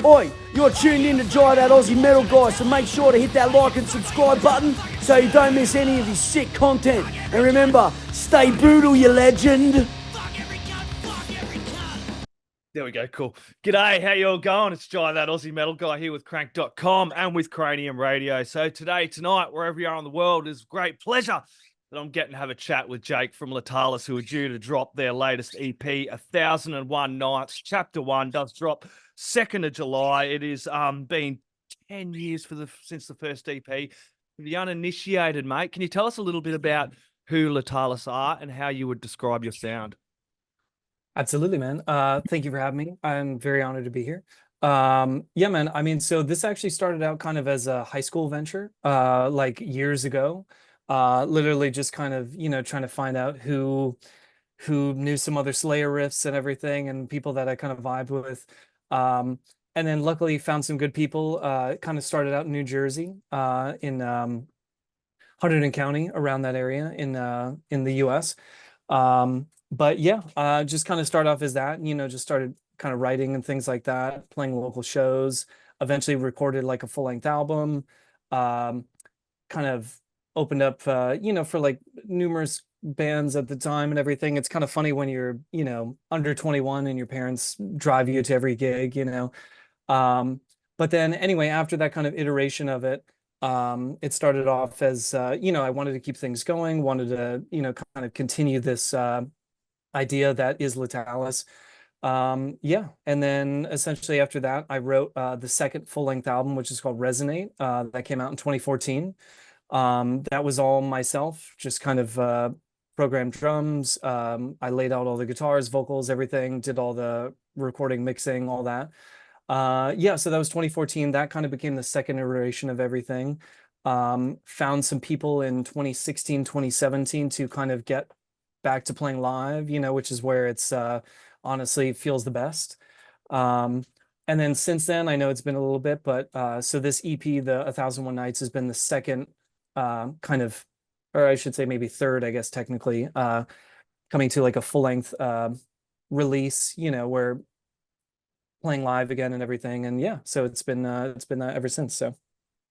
Oi, you're tuned in to Jai That Aussie Metal Guy, so make sure to hit that like and subscribe button so you don't miss any of his sick content. And remember, stay brutal, you legend. There we go, cool. G'day, how you all going? It's Jai That Aussie Metal Guy here with Crank.com and with Cranium Radio. So tonight, wherever you are in the world, is great pleasure that I'm getting to have a chat with Jake from Letallis, who are due to drop their latest EP, 1001 Nights. Chapter 1 does drop 2nd of July. It is been 10 years since the first EP. For the uninitiated, mate, can you tell us a little bit about who Letallis are and how you would describe your sound? Absolutely, man. Thank you for having me. I'm very honored to be here. Yeah, man. I mean, so this actually started out kind of as a high school venture, like years ago. Literally just kind of, trying to find out who knew some other Slayer riffs and everything, and people that I kind of vibed with. And then luckily found some good people. Kind of started out in New Jersey, in Hunterdon County, around that area in the US. But yeah, just kind of start off as that, just started kind of writing and things like that, playing local shows, eventually recorded like a full-length album, kind of opened up, for like numerous bands at the time and everything. It's kind of funny when you're, under 21 and your parents drive you to every gig, But then anyway, after that kind of iteration of it, it started off as, I wanted to keep things going, wanted to, kind of continue this, idea that is Letallis. Yeah, and then essentially after that I wrote the second full-length album, which is called Resonate, that came out in 2014. That was all myself, just kind of programmed drums. I laid out all the guitars, vocals, everything, did all the recording, mixing, all that. Yeah, so that was 2014. That kind of became the second iteration of everything. Found some people in 2016, 2017 to kind of get back to playing live, which is where it's honestly feels the best. And then since then, I know it's been a little bit, but so this EP, the 1001 Nights, has been the second kind of, or I should say maybe third, I guess technically, coming to like a full-length release, where playing live again and everything. And yeah, so it's been ever since. So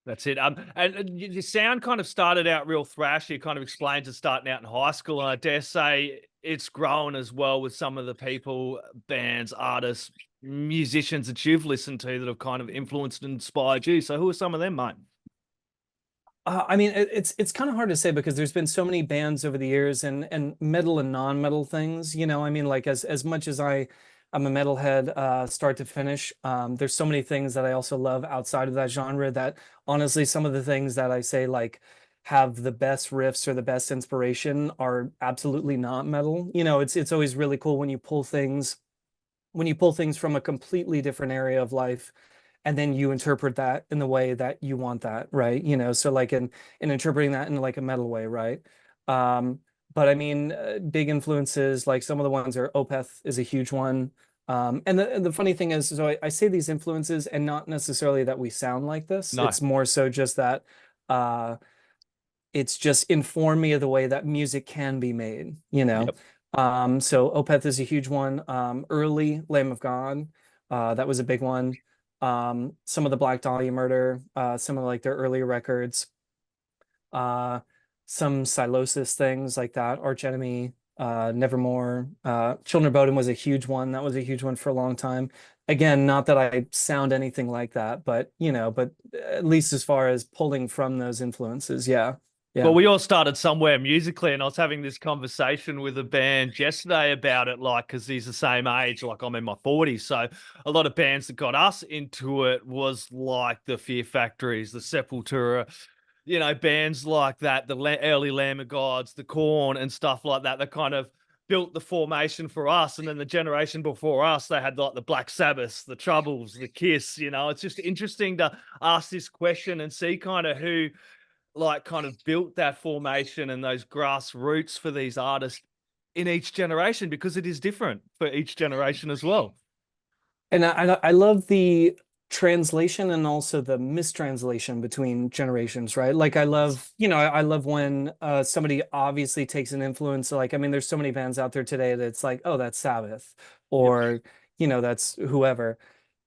that's it. And your sound kind of started out real thrashy. You kind of explained it starting out in high school, and I dare say it's grown as well with some of the people, bands, artists, musicians that you've listened to that have kind of influenced and inspired you. So who are some of them, mate? I mean, it's kind of hard to say because there's been so many bands over the years, and metal and non-metal things. I mean, like as much as I'm a metalhead, start to finish. There's so many things that I also love outside of that genre that honestly, some of the things that I say like have the best riffs or the best inspiration are absolutely not metal. It's always really cool when you pull things from a completely different area of life, and then you interpret that in the way that you want that, right? So like in interpreting that in like a metal way, right? But I mean, big influences, like some of the ones are Opeth is a huge one. And the funny thing is, so I say these influences and not necessarily that we sound like this. No. It's more so just that it's just informed me of the way that music can be made, Yep. So Opeth is a huge one. Early Lamb of God, that was a big one. Some of the Black Dahlia Murder, some of like their earlier records. Some Silosis things like that, Arch Enemy, Nevermore, Children of Bodom was a huge one. That was a huge one for a long time. Again, not that I sound anything like that, but but at least as far as pulling from those influences, yeah. Well, we all started somewhere musically, and I was having this conversation with a band yesterday about it, like, because he's the same age, like I'm in my 40s. So a lot of bands that got us into it was like the Fear Factories, the Sepultura, bands like that, the early Lamb of Gods, the Korn and stuff like that, that kind of built the formation for us. And then the generation before us, they had like the Black Sabbath, the Troubles, the Kiss, it's just interesting to ask this question and see kind of who like kind of built that formation and those grassroots for these artists in each generation, because it is different for each generation as well. And I love the translation and also the mistranslation between generations, right? Like I love, I love when somebody obviously takes an influence. Like, I mean, there's so many bands out there today that's like, oh, that's Sabbath, or, that's whoever.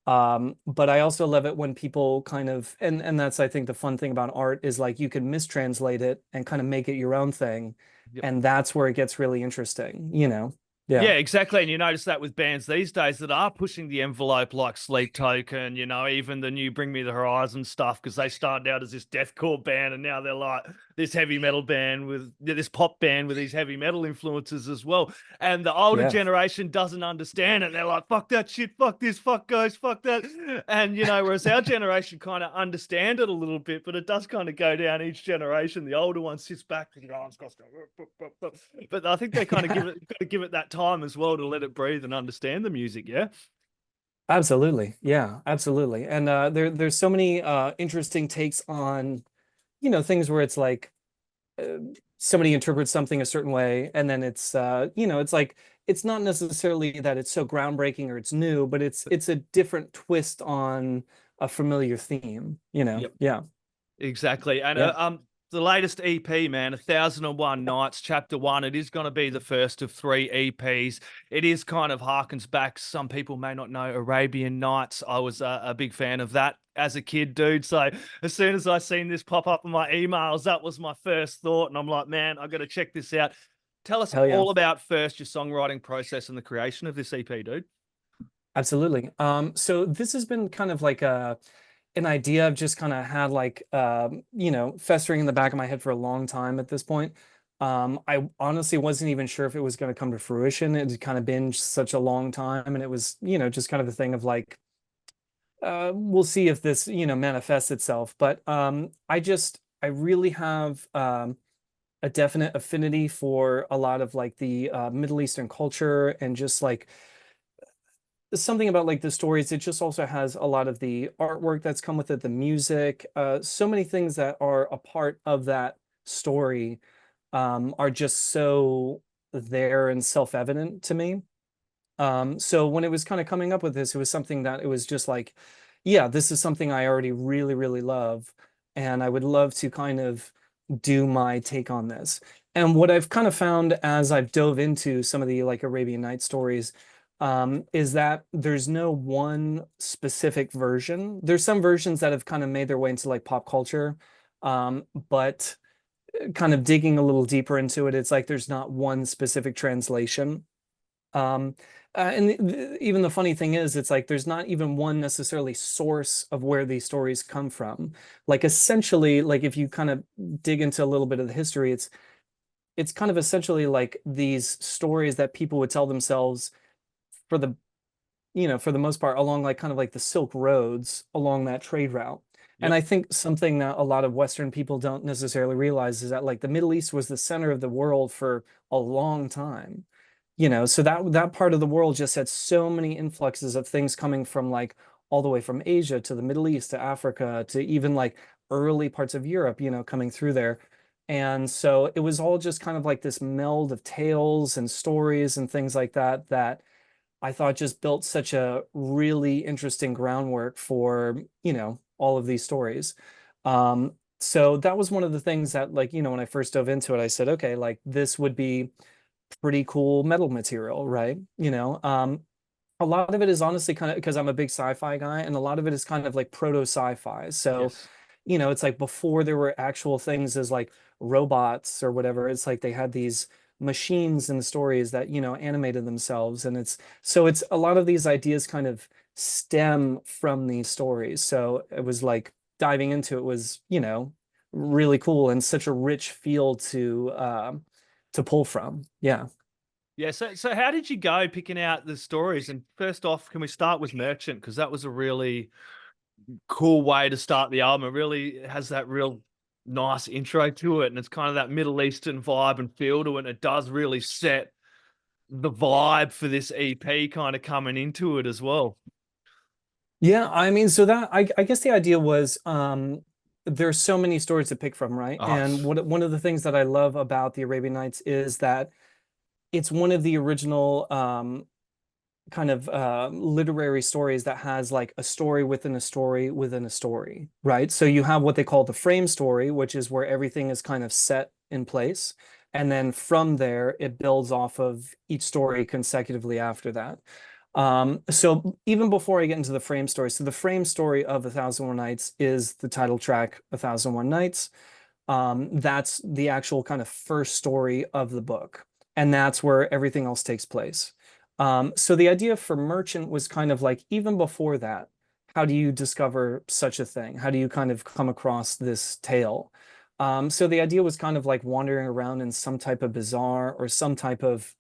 But I also love it when people kind of, and that's, I think, the fun thing about art is like you can mistranslate it and kind of make it your own thing. Yep. And that's where it gets really interesting, you know? Yeah. Yeah, exactly. And you notice that with bands these days that are pushing the envelope, like Sleep Token, you know, even the new Bring Me the Horizon stuff, because they started out as this deathcore band and now they're like this heavy metal band with this pop band with these heavy metal influences as well. And the older Yeah. generation doesn't understand it. They're like, fuck that shit, fuck this, fuck ghost, fuck that. And, you know, whereas our generation kind of understand it a little bit, but it does kind of go down each generation. The older one sits back and goes, but I think they kind of got to give it that time as well to let it breathe and understand the music. Yeah. Absolutely. Yeah, absolutely. And there's so many interesting takes on, you know, things where it's like somebody interprets something a certain way, and then it's you know, it's like it's not necessarily that it's so groundbreaking or it's new, but it's a different twist on a familiar theme, you know. Yep. Yeah. Exactly. And Yeah. the latest EP, man, 1001 Nights, Chapter 1, it is going to be the first of 3 EPs. It is kind of harkens back. Some people may not know Arabian Nights. I was a big fan of that as a kid, dude. So as soon as I seen this pop up in my emails, that was my first thought. And I'm like, man, I got to check this out. Tell us Hell yeah. all about first your songwriting process and the creation of this EP, dude. Absolutely. So this has been kind of like an idea I've just kind of had like you know, festering in the back of my head for a long time at this point. I honestly wasn't even sure if it was going to come to fruition. It had kind of been such a long time, and it was, you know, just kind of a thing of like we'll see if this, you know, manifests itself. But I really have a definite affinity for a lot of like the Middle Eastern culture, and just like something about like the stories. It just also has a lot of the artwork that's come with it, the music, so many things that are a part of that story are just so there and self-evident to me. So when it was kind of coming up with this, it was something that it was just like, yeah, this is something I already really, really love, and I would love to kind of do my take on this. And what I've kind of found as I've dove into some of the like Arabian Night stories, is that there's no one specific version. There's some versions that have kind of made their way into like pop culture, but kind of digging a little deeper into it, it's like there's not one specific translation. Um, even the funny thing is, it's like there's not even one necessarily source of where these stories come from. Like essentially, like if you kind of dig into a little bit of the history, it's kind of essentially like these stories that people would tell themselves for the, you know, for the most part along like kind of like the Silk Roads along that trade route. And Yep. I think something that a lot of Western people don't necessarily realize is that like the Middle East was the center of the world for a long time. You know, so that part of the world just had so many influxes of things coming from like all the way from Asia to the Middle East to Africa to even like early parts of Europe, you know, coming through there. And so it was all just kind of like this meld of tales and stories and things like that that I thought just built such a really interesting groundwork for, you know, all of these stories. So that was one of the things that, like, you know, when I first dove into it, I said, okay, like this would be pretty cool metal material, right? You know, a lot of it is honestly kind of because I'm a big sci-fi guy, and a lot of it is kind of like proto sci-fi. So, Yes. you know, it's like before there were actual things as like robots or whatever, it's like they had these machines in the stories that, you know, animated themselves. And it's a lot of these ideas kind of stem from these stories. So it was like diving into it was, you know, really cool and such a rich field to pull from. Yeah. Yeah, so how did you go picking out the stories? And first off, can we start with Merchant? Because that was a really cool way to start the album. It really has that real nice intro to it, and it's kind of that Middle Eastern vibe and feel to it. And it does really set the vibe for this EP kind of coming into it as well. Yeah, I mean, so that I guess the idea was there's so many stories to pick from, right? Oh, And one of the things that I love about the Arabian Nights is that it's one of the original kind of literary stories that has like a story within a story within a story, right? So you have what they call the frame story, which is where everything is kind of set in place. And then from there, it builds off of each story consecutively after that. So even before I get into the frame story, so the frame story of A Thousand One Nights is the title track, A Thousand One Nights. That's the actual kind of first story of the book, and that's where everything else takes place. So the idea for Merchant was kind of like, even before that, how do you discover such a thing? How do you kind of come across this tale? So the idea was kind of like wandering around in some type of bazaar or some type of,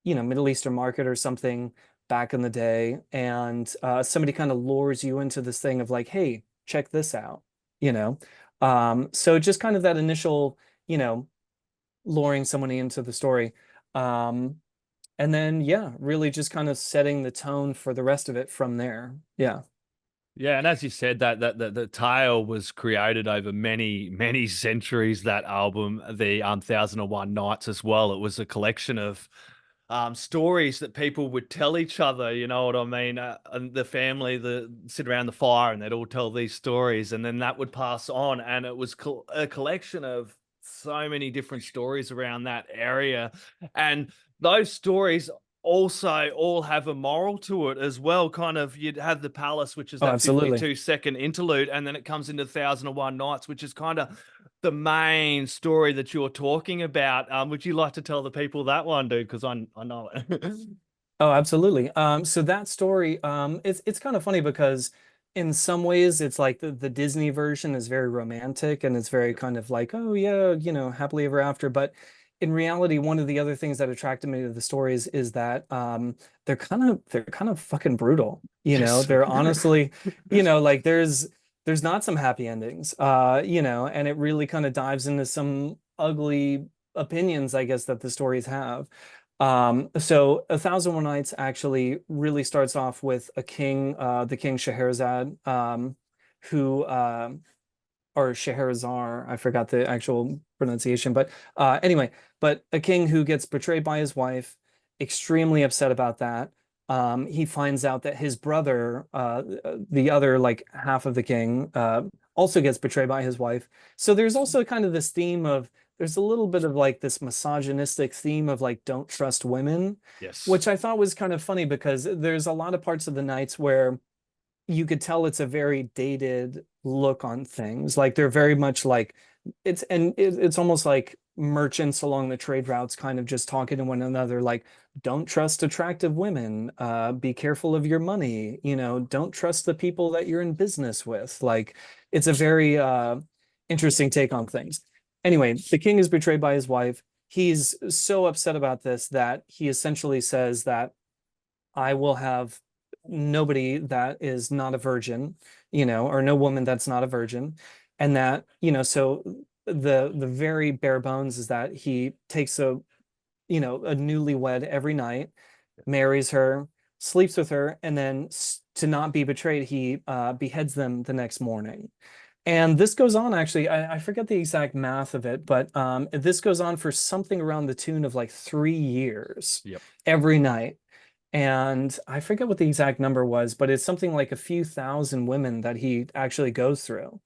Middle Eastern market or something back in the day, and somebody kind of lures you into this thing of like, hey, check this out, you know. So just kind of that initial, luring somebody into the story. Um, and then yeah, really just kind of setting the tone for the rest of it from there. Yeah. Yeah, and as you said, that the tale was created over many centuries. That album, the 1001 Nights, as well. It was a collection of stories that people would tell each other. You know what I mean? And the family, the sit around the fire, and they'd all tell these stories, and then that would pass on. And it was a collection of so many different stories around that area, and those stories also all have a moral to it as well. Kind of, you'd have the palace, which is Oh, that absolutely. 52-second interlude, and then it comes into 1001 Nights, which is kind of the main story that you're talking about. Would you like to tell the people that one, dude? Because I know it. Oh, absolutely. So that story, it's kind of funny because in some ways it's like the Disney version is very romantic and it's very kind of like, oh yeah, happily ever after. But in reality, one of the other things that attracted me to the stories is that they're kind of fucking brutal. Yes. They're honestly, like there's not some happy endings. And it really kind of dives into some ugly opinions, I guess, that the stories have. So A Thousand One Nights actually really starts off with a king, the king Scheherazade, who or Scheherazar, I forgot the actual pronunciation, but anyway, but a king who gets betrayed by his wife, extremely upset about that. He finds out that his brother, the other like half of the king, also gets betrayed by his wife. So there's also kind of this theme of, there's a little bit of like this misogynistic theme of like, don't trust women, Yes. which I thought was kind of funny because there's a lot of parts of the nights where you could tell it's a very dated look on things. Like they're very much like it's almost like merchants along the trade routes kind of just talking to one another like, don't trust attractive women, be careful of your money, don't trust the people that you're in business with. Like it's a very interesting take on things. Anyway, the king is betrayed by his wife. He's so upset about this that he essentially says that I will have nobody that is not a virgin, or no woman that's not a virgin. And that, so the very bare bones is that he takes a newlywed every night, marries her, sleeps with her, and then to not be betrayed, he beheads them the next morning. And this goes on, actually, I forget the exact math of it, but this goes on for something around the tune of like 3 years Yep. every night. And I forget what the exact number was, but it's something like a few thousand women that he actually goes through,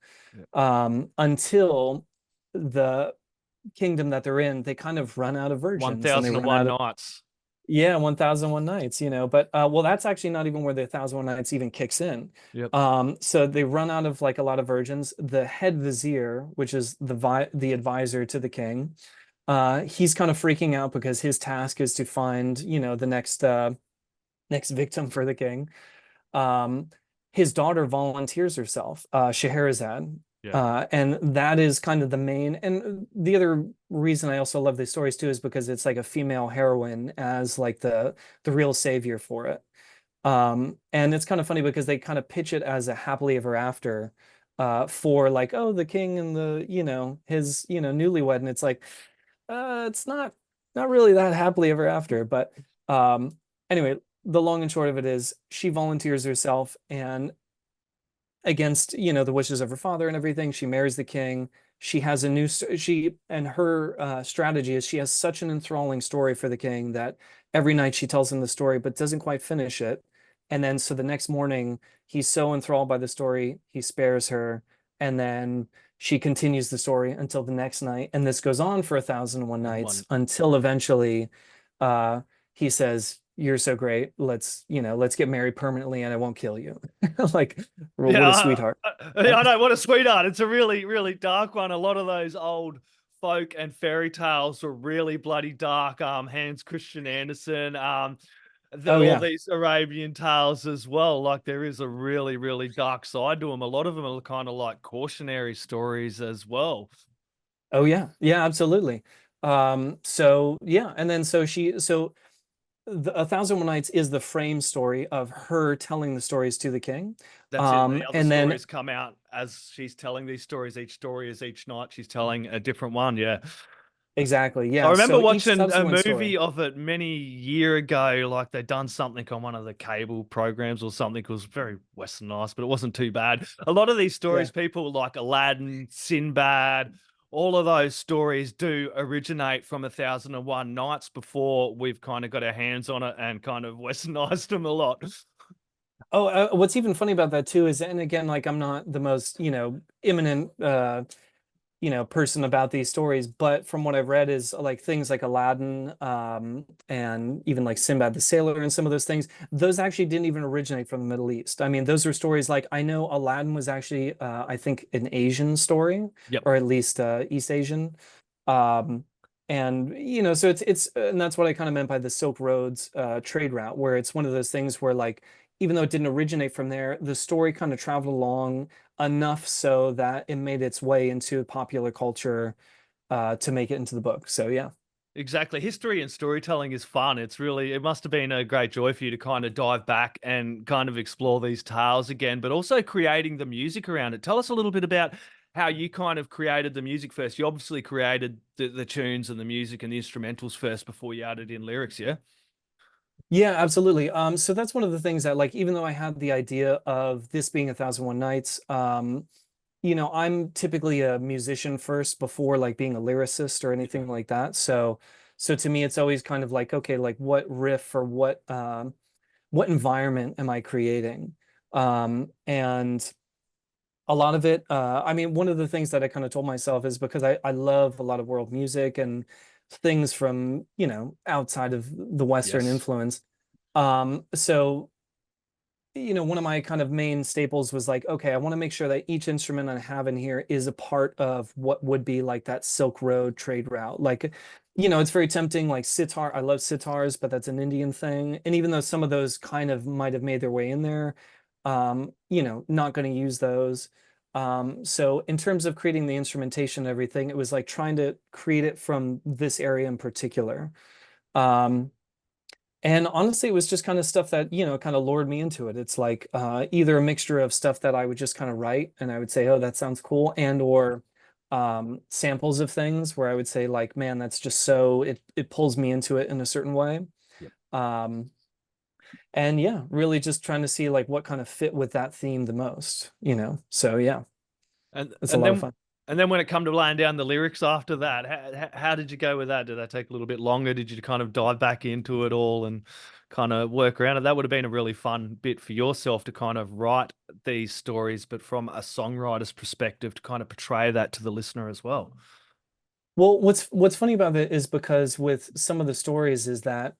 Yep. until the kingdom that they're in, they kind of run out of virgins and they run 1001 out of, Nights. yeah, 1001 nights, but well, that's actually not even where the 1001 nights even kicks in. Yep. So they run out of like a lot of virgins. The head vizier, which is the advisor to the king, he's kind of freaking out because his task is to find, the next victim for the king. Um, his daughter volunteers herself, Scheherazade. Yeah. And that is kind of the main. And the other reason I also love these stories too is because it's like a female heroine as like the real savior for it. And it's kind of funny because they kind of pitch it as a happily ever after, for like, oh, the king and the, his, newlywed. And it's like, it's not really that happily ever after. But anyway, the long and short of it is she volunteers herself, and against, the wishes of her father and everything, she marries the king. She has a new she and her strategy is she has such an enthralling story for the king that every night she tells him the story but doesn't quite finish it. And then so the next morning he's so enthralled by the story he spares her, and then she continues the story until the next night, and this goes on for 1001 nights until eventually he says, you're so great. Let's get married permanently and I won't kill you. Like, what Yeah, a sweetheart. I know. What a sweetheart. It's a really, really dark one. A lot of those old folk and fairy tales were really bloody dark. Hans Christian Andersen, Oh all yeah. these Arabian tales as well. Like there is a really, really dark side to them. A lot of them are kind of like cautionary stories as well. Oh yeah. Yeah, absolutely. So yeah, and then A Thousand One Nights is the frame story of her telling the stories to the king. That's it. The other And then stories come out as she's telling these stories. Each story is each night she's telling a different one. Yeah. exactly, I yeah. remember So each watching a subsequent story. movie of it many year ago. Like they'd done something on one of the cable programs or something. It was very westernized, but it wasn't too bad. A lot of these Yeah. stories, people like Aladdin, Sinbad, all of those stories do originate from 1001 Nights before we've kind of got our hands on it and kind of westernized them a lot. Oh, what's even funny about that too is, and again, like I'm not the most, eminent person about these stories, but from what I've read is like things like Aladdin, and even like Sinbad the Sailor and some of those things, those actually didn't even originate from the Middle East. I mean, those were stories like I know Aladdin was actually I think an Asian story, Yep. or at least East Asian. Um, and so it's and that's what I kind of meant by the Silk Roads trade route, where it's one of those things where like even though it didn't originate from there, the story kind of traveled along enough so that it made its way into popular culture to make it into the book. So yeah. Exactly. History and storytelling is fun. It must have been a great joy for you to kind of dive back and kind of explore these tales again, but also creating the music around it. Tell us a little bit about how you kind of created the music first. You obviously created the tunes and the music and the instrumentals first before you added in lyrics, yeah? Yeah, absolutely. So that's one of the things that like even though I had the idea of this being 1001 Nights, I'm typically a musician first before like being a lyricist or Yeah. anything like that. So to me it's always kind of like, okay, like what riff or what environment am I creating? And a lot of it, I mean, one of the things that I kind of told myself is because I love a lot of world music and things from, outside of the Western Yes. influence. So one of my kind of main staples was like, okay, I want to make sure that each instrument I have in here is a part of what would be like that Silk Road trade route. Like, it's very tempting, like sitar. I love sitars, but that's an Indian thing. And even though some of those kind of might have made their way in there, not going to use those. So in terms of creating the instrumentation and everything, it was like trying to create it from this area in particular. Um, and honestly, it was just kind of stuff that, kind of lured me into it. It's like either a mixture of stuff that I would just kind of write and I would say, oh, that sounds cool, and or samples of things where I would say like, man, that's just so it pulls me into it in a certain way. Yep. Um, and yeah, really just trying to see like what kind of fit with that theme the most. So yeah, And it's a and lot of then fun. and then when it come to laying down the lyrics after that, how did you go with that? Did that take a little bit longer? Did you kind of dive back into it all and kind of work around it? That would have been a really fun bit for yourself to kind of write these stories, but from a songwriter's perspective to kind of portray that to the listener as well. Well, what's funny about it is because with some of the stories is that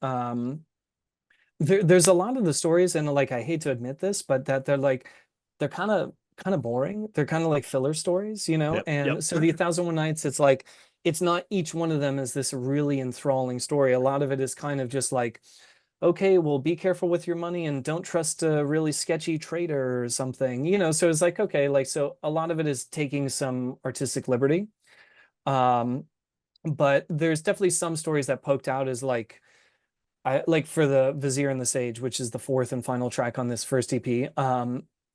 there's a lot of the stories, and like I hate to admit this, but that they're kind of boring. They're kind of like filler stories. Yep. Yep. And so the 1001 Nights, it's like it's not each one of them is this really enthralling story. A lot of it is kind of just like, okay, well, be careful with your money and don't trust a really sketchy trader or something. So it's like, okay, like so a lot of it is taking some artistic liberty. Um, but there's definitely some stories that poked out as like I like for the Vizier and the Sage, which is the fourth and final track on this first EP.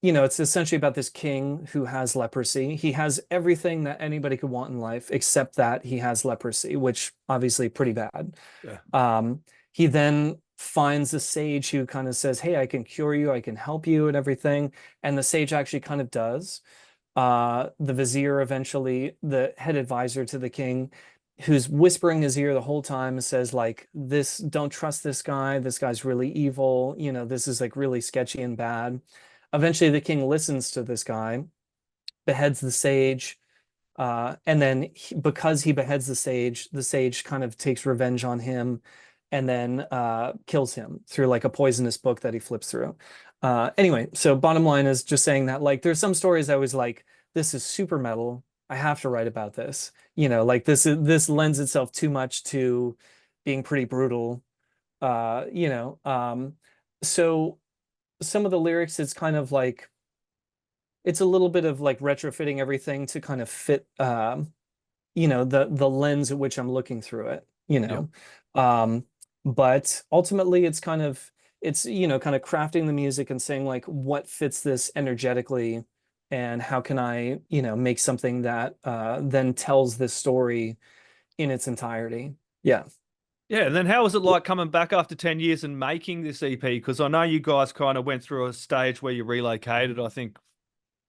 It's essentially about this king who has leprosy. He has everything that anybody could want in life, except that he has leprosy, which obviously pretty bad. Yeah. He then finds the sage who kind of says, hey, I can cure you, I can help you and everything. And the sage actually kind of does. The vizier, eventually the head advisor to the king, who's whispering his ear the whole time, says like, this, don't trust this guy's really evil, this is like really sketchy and bad. Eventually the king listens to this guy, beheads the sage, and then because he beheads the sage kind of takes revenge on him and then kills him through like a poisonous book that he flips through. Anyway, so bottom line is just saying that like there's some stories I was like, this is super metal. I have to write about this. Like this lends itself too much to being pretty brutal. So some of the lyrics, it's kind of like it's a little bit of like retrofitting everything to kind of fit the lens at which I'm looking through it, Yeah. but ultimately it's kind of crafting the music and saying like what fits this energetically and how can I make something that then tells this story in its entirety. Yeah. Yeah, and then how was it like coming back after 10 years and making this EP? Because I know you guys kind of went through a stage where you relocated, I think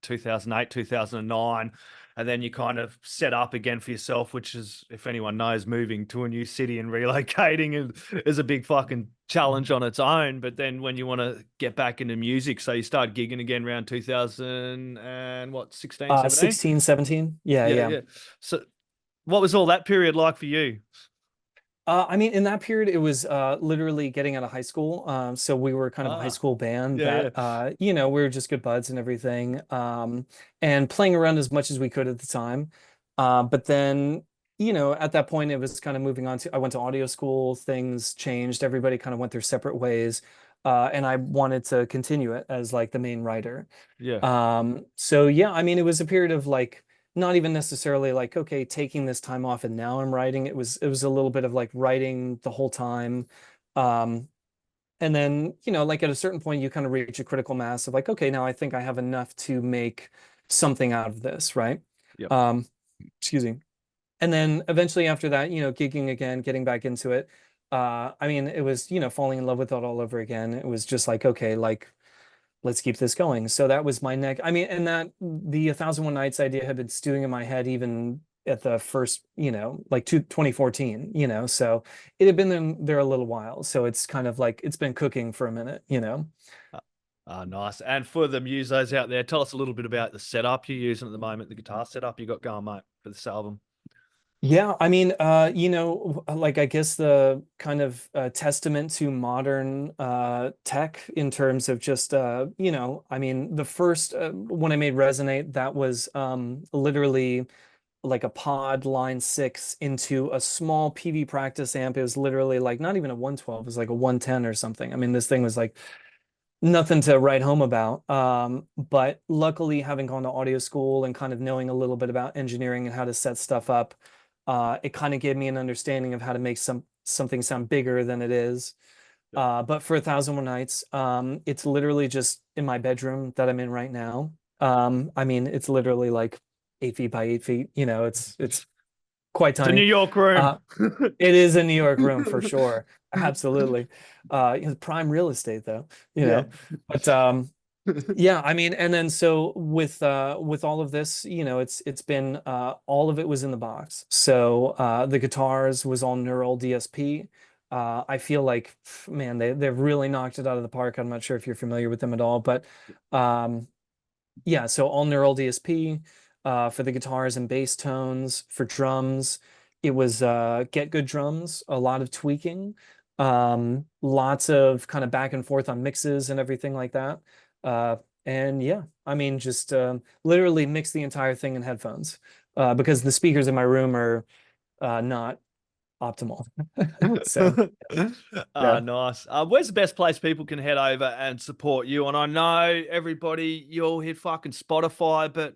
2008, 2009, and then you kind of set up again for yourself, which is, if anyone knows, moving to a new city and relocating is a big fucking challenge on its own. But then when you want to get back into music, so you start gigging again around 2000 and what, 16, 17? 16, 17. Yeah, Yeah, yeah. yeah. So what was all that period like for you? I mean, in that period, it was literally getting out of high school. So we were kind of a high Ah, school band yeah, that, yeah. we were just good buds and everything, and playing around as much as we could at the time. But then, at that point, it was kind of moving on to, I went to audio school, things changed, everybody kind of went their separate ways, and I wanted to continue it as like the main writer. Yeah. So yeah, I mean, it was a period of like not even necessarily like, okay, taking this time off and now I'm writing. It was a little bit of like writing the whole time. Um, and then, like at a certain point you kind of reach a critical mass of like, okay, now I think I have enough to make something out of this, right? Yep. Um, excuse me. And then eventually after that, gigging again, getting back into it. I mean, it was, falling in love with it all over again. It was just like, okay, like let's keep this going. So that was my neck. I mean, and that the 1001 Nights idea had been stewing in my head even at the first, like 2014, so it had been there a little while. So it's kind of like it's been cooking for a minute. Nice. And for the musos out there, tell us a little bit about the setup you're using at the moment, the guitar setup you got going, mate, for this album. Yeah, I mean, like I guess the kind of testament to modern tech in terms of just I mean, the first when I made Resonate, that was literally like a pod line 6 into a small PV practice amp. It was literally like not even a 112, it was like a 110 or something. I mean, this thing was like nothing to write home about. But luckily, having gone to audio school and kind of knowing a little bit about engineering and how to set stuff up, it kind of gave me an understanding of how to make something sound bigger than it is. Yep. But for 1001 Nights, it's literally just in my bedroom that I'm in right now. I mean, it's literally like 8 feet by 8 feet. It's quite It's a New tiny. York room. Uh, it is a New York room for sure. Absolutely. Prime real estate though, Yeah. but yeah, I mean, and then so with all of this, it's been all of it was in the box. So the guitars was all neural DSP. I feel like man, they've really knocked it out of the park. I'm not sure if you're familiar with them at all, but um yeah, so all neural DSP for the guitars and bass tones. For drums, it was Get Good Drums, a lot of tweaking, lots of kind of back and forth on mixes and everything like that. And yeah, I mean, just literally mix the entire thing in headphones because the speakers in my room are not optimal. So yeah. Nice. Where's the best place people can head over and support you? And I know everybody, you all hit fucking Spotify, but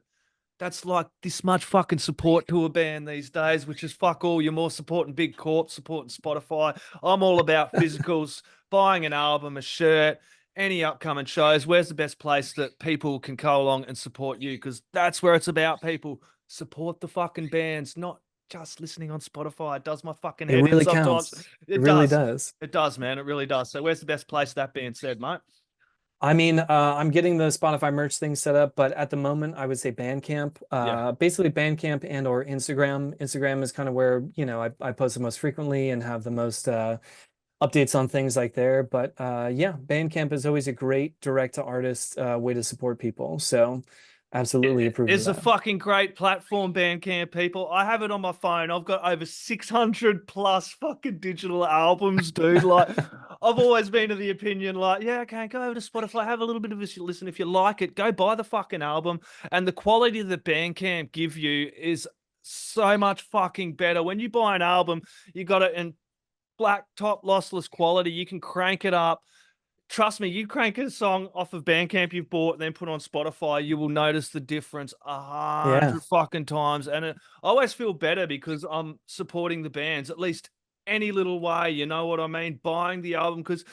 that's like this much fucking support to a band these days, which is fuck all. You're more supporting Big Corp, supporting Spotify. I'm all about physicals, buying an album, a shirt, any upcoming shows. Where's the best place that people can go along and support you? Because that's where it's about, people. Support the fucking bands, not just listening on Spotify. It does my fucking It head in really sometimes. counts. It It really does. does. It does, man. It really does. So where's the best place, that being said, mate? I mean, I'm getting the Spotify merch thing set up, but at the moment, I would say Bandcamp. Yeah. Basically Bandcamp and or Instagram. Instagram is kind of where, I post the most frequently and have the most updates on things like there. But yeah, Bandcamp is always a great direct to artist way to support people. So Absolutely approve of It's a that. fucking great platform, Bandcamp people. I have it on my phone. I've got over 600 plus fucking digital albums, dude. Like, I've always been of the opinion, like, yeah, okay, go over to Spotify, have a little bit of a listen. If you like it, go buy the fucking album. And the quality that Bandcamp give you is so much fucking better. When you buy an album, you got it in black top lossless quality. You can crank it up. Trust me, you crank a song off of Bandcamp you've bought, then put on Spotify, you will notice the difference Yeah. 100 fucking times. And I always feel better because I'm supporting the bands, at least any little way, you know what I mean? Buying the album, because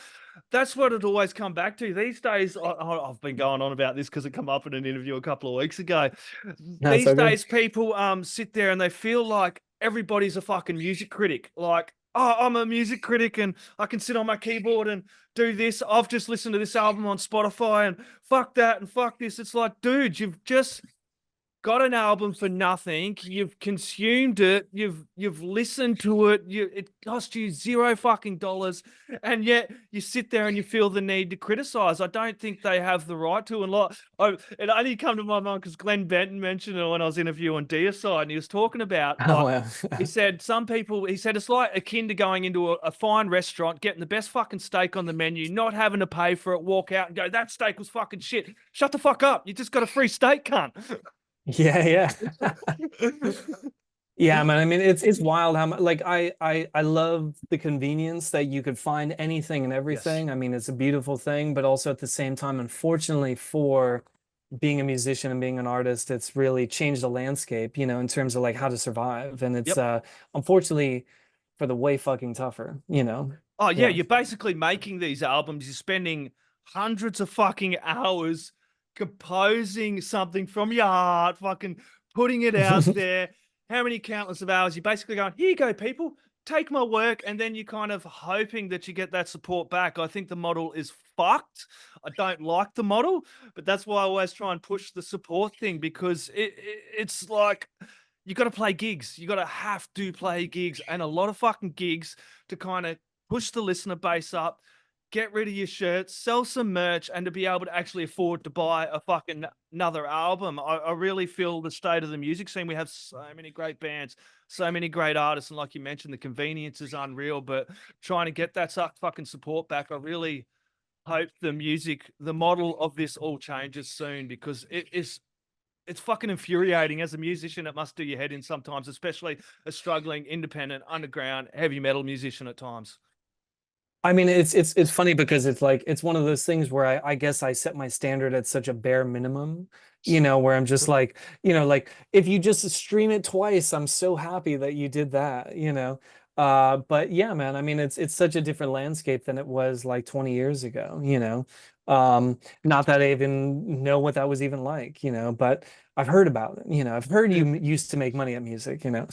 that's what it always come back to. These days, I've been going on about this because it come up in an interview a couple of weeks ago. No, it's These all good. days, people sit there and they feel like everybody's a fucking music critic. Like, oh, I'm a music critic and I can sit on my keyboard and do this. I've just listened to this album on Spotify and fuck that and fuck this. It's like, dude, you've just got an album for nothing. You've consumed it. You've listened to it. It cost you $0 fucking dollars, and yet you sit there and you feel the need to criticize. I don't think they have the right to. And it only come to my mind because Glenn Benton mentioned it when I was interviewing DIES, and he was talking about. Oh, wow. He said some people. He said it's like akin to going into a fine restaurant, getting the best fucking steak on the menu, not having to pay for it, walk out and go, "That steak was fucking shit." Shut the fuck up. You just got a free steak, cunt. Yeah. Yeah, man. I mean, it's wild how much, like, I love the convenience that you could find anything and everything. I mean, it's a beautiful thing, but also at the same time, unfortunately, for being a musician and being an artist, it's really changed the landscape, you know, in terms of like how to survive. And it's unfortunately for the way fucking tougher, you know. Oh yeah, Yeah. you're basically making these albums. You're spending hundreds of fucking hours composing something from your heart, fucking putting it out there. How many countless of hours? You're basically going, here you go, people, take my work, and then you're kind of hoping that you get that support back. I think the model is fucked. I don't like the model, but that's why I always try and push the support thing, because it's like you got to play gigs. You got to have to play gigs, and a lot of fucking gigs to kind of push the listener base up, get rid of your shirts, sell some merch, and to be able to actually afford to buy a fucking another album. I really feel the state of the music scene. We have so many great bands, so many great artists, and like you mentioned, the convenience is unreal, but trying to get that fucking support back, I really hope the model of this all changes soon, because it's fucking infuriating. As a musician, it must do your head in sometimes, especially a struggling, independent, underground, heavy metal musician at times. I mean, it's funny because it's like, it's one of those things where I guess I set my standard at such a bare minimum, you know, where I'm just like, you know, like if you just stream it twice, I'm so happy that you did that, you know. But yeah, man, I mean, it's such a different landscape than it was like 20 years ago, you know. Not that I even know what that was even like, you know, but I've heard about it, you know. I've heard you used to make money at music, you know.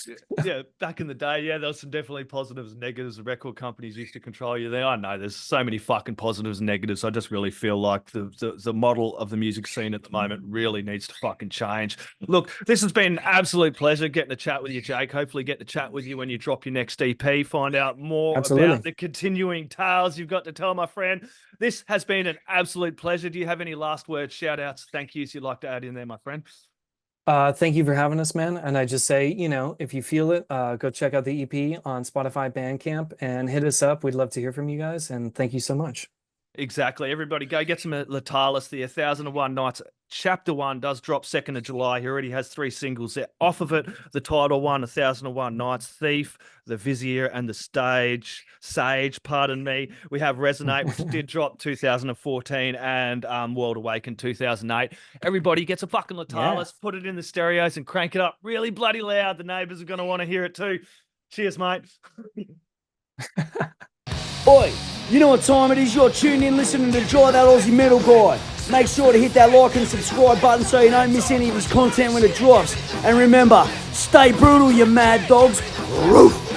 Yeah, back in the day, yeah, there was some definitely positives and negatives. The record companies used to control you there. I know there's so many fucking positives and negatives. I just really feel like the model of the music scene at the moment really needs to fucking change. Look, this has been an absolute pleasure getting to chat with you, Jake. Hopefully get to chat with you when you drop your next EP, find out more Absolutely. about the continuing tales you've got to tell, my friend. This has been an absolute pleasure. Do you have any last words, shout outs, thank yous you'd like to add in there, my friend? Thank you for having us, man. And I just say, you know, if you feel it, go check out the EP on Spotify, Bandcamp, and hit us up. We'd love to hear from you guys. And thank you so much. Exactly. Everybody go get some Letallis. The 1001 Nights Chapter 1 does drop 2nd of July. He already has 3 singles there off of it. The title one, 1001 Nights, Thief, The Vizier, and The Sage, pardon me. We have Resonate, which did drop 2014, and World Awakened 2008. Everybody gets a fucking Letallis, put it in the stereos and crank it up really bloody loud. The neighbors are going to want to hear it too. Cheers, mate. Oi, you know what time it is? You're tuned in listening to Dry That Aussie Metal Guy. Make sure to hit that like and subscribe button so you don't miss any of his content when it drops. And remember, stay brutal, you mad dogs. Roof.